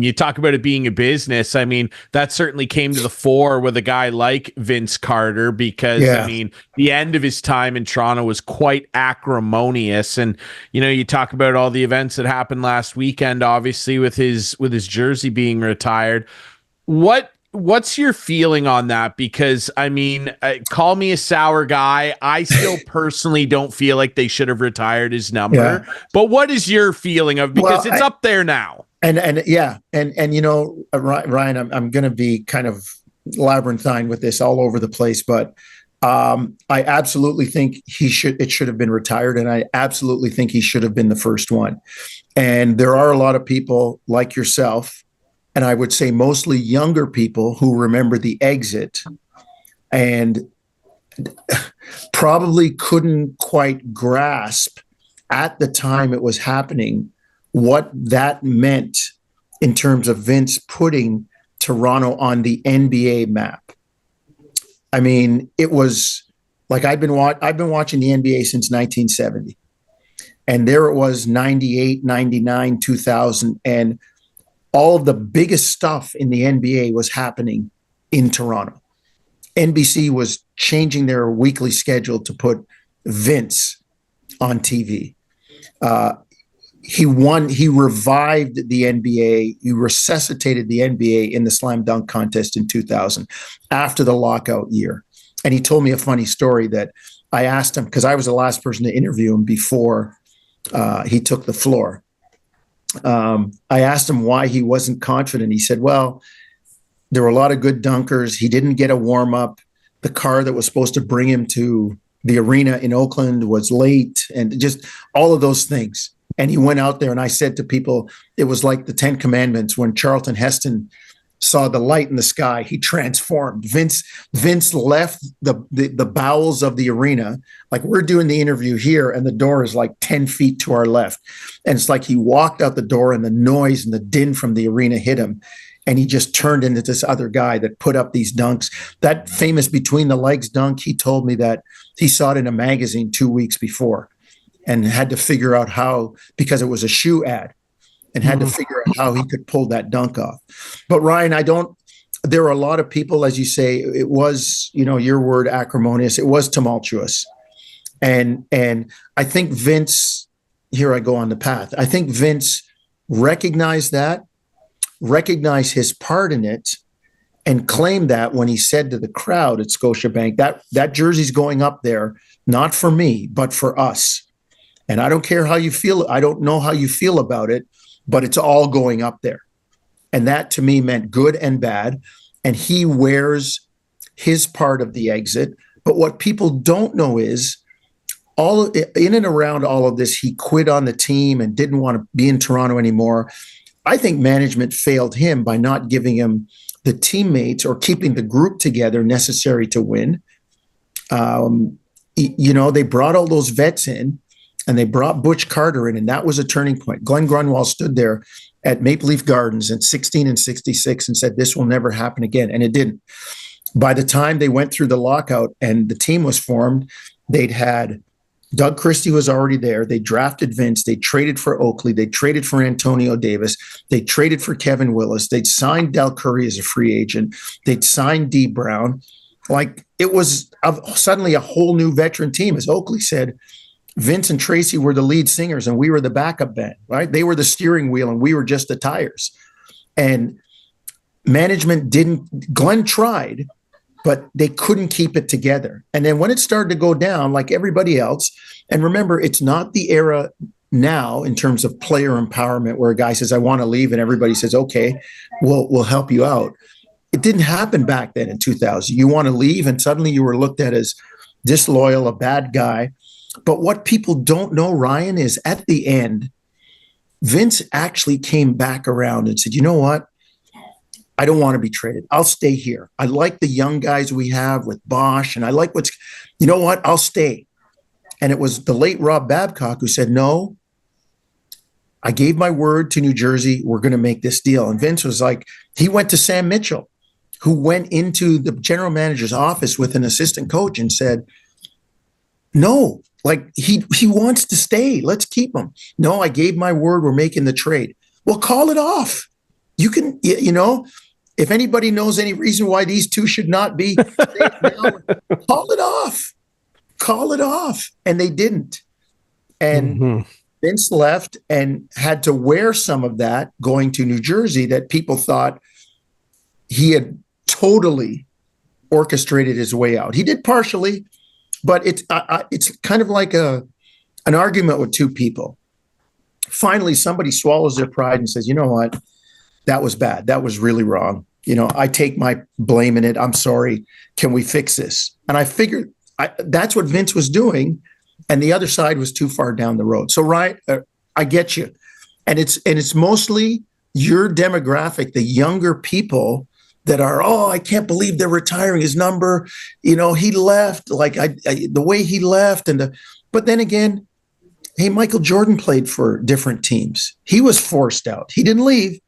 you talk about it being a business. I mean, that certainly came to the fore with a guy like Vince Carter because, I mean, the end of his time in Toronto was quite acrimonious. And, you talk about all the events that happened last weekend, obviously, with his jersey being retired. What's your feeling on that? Because, I mean, call me a sour guy. I still personally don't feel like they should have retired his number. Yeah. But what is your feeling of, because it's up there now? And Ryan, I'm going to be kind of labyrinthine with this all over the place, but I absolutely think it should have been retired. And I absolutely think he should have been the first one. And there are a lot of people like yourself, and I would say mostly younger people, who remember the exit and probably couldn't quite grasp at the time it was happening what that meant in terms of Vince putting Toronto on the NBA map. I mean, it was like I've been watching the NBA since 1970. And there it was, 98, 99, 2000, and all of the biggest stuff in the NBA was happening in Toronto. NBC was changing their weekly schedule to put Vince on TV. He revived the NBA. He resuscitated the NBA in the slam dunk contest in 2000 after the lockout year. And he told me a funny story that I asked him, because I was the last person to interview him before he took the floor. I asked him why he wasn't confident. He said, well, there were a lot of good dunkers. He didn't get a warm up. The car that was supposed to bring him to the arena in Oakland was late, and just all of those things. And he went out there, and I said to people, it was like the 10 Commandments when Charlton Heston saw the light in the sky. He transformed. Vince left the bowels of the arena. Like, we're doing the interview here, and the door is like 10 feet to our left. And it's like he walked out the door, and the noise and the din from the arena hit him. And he just turned into this other guy that put up these dunks. That famous between the legs dunk, he told me that he saw it in a magazine 2 weeks before and had to figure out how, because it was a shoe ad, and had to figure out how he could pull that dunk off. But Ryan, there are a lot of people, as you say, it was, your word, acrimonious. It was tumultuous. And I think Vince, here I go on the path. I think Vince recognized his part in it, and claimed that when he said to the crowd at Scotiabank, that jersey's going up there, not for me, but for us. And I don't care how you feel. I don't know how you feel about it, but it's all going up there. And that to me meant good and bad. And he wears his part of the exit. But what people don't know is in and around all of this, he quit on the team and didn't want to be in Toronto anymore. I think management failed him by not giving him the teammates or keeping the group together necessary to win. They brought all those vets in, and they brought Butch Carter in, and that was a turning point. Glenn Grunwald stood there at Maple Leaf Gardens in 16 and 66 and said, this will never happen again. And it didn't. By the time they went through the lockout and the team was formed, they'd had Doug Christie was already there. They drafted Vince. They traded for Oakley. They traded for Antonio Davis. They traded for Kevin Willis. They'd signed Del Curry as a free agent. They'd signed D. Brown. Like, it was suddenly a whole new veteran team. As Oakley said, Vince and Tracy were the lead singers, and we were the backup band, right? They were the steering wheel, and we were just the tires. And management Glenn tried, but they couldn't keep it together. And then when it started to go down, like everybody else, and remember, it's not the era now in terms of player empowerment where a guy says, I want to leave, and everybody says, okay, we'll help you out. It didn't happen back then in 2000. You want to leave, and suddenly you were looked at as disloyal, a bad guy. But what people don't know, Ryan, is at the end, Vince actually came back around and said, you know what? I don't want to be traded. I'll stay here. I like the young guys we have with Bosch, and I like you know what? I'll stay. And it was the late Rob Babcock who said, no, I gave my word to New Jersey. We're going to make this deal. And Vince was like, he went to Sam Mitchell, who went into the general manager's office with an assistant coach and said, no, like he wants to stay. Let's keep him. No, I gave my word. We're making the trade. Well, call it off. You can, if anybody knows any reason why these two should not be, call it off. Call it off. And they didn't. And Vince left and had to wear some of that going to New Jersey that people thought he had totally orchestrated his way out. He did partially, but it's kind of like an argument with two people. Finally, somebody swallows their pride and says, you know what? That was bad. That was really wrong. I take my blame in it. I'm sorry. Can we fix this? And I figured that's what Vince was doing. And the other side was too far down the road. So, Ryan, I get you. And it's mostly your demographic, the younger people that are, I can't believe they're retiring his number. He left, the way he left. But then again, hey, Michael Jordan played for different teams. He was forced out. He didn't leave,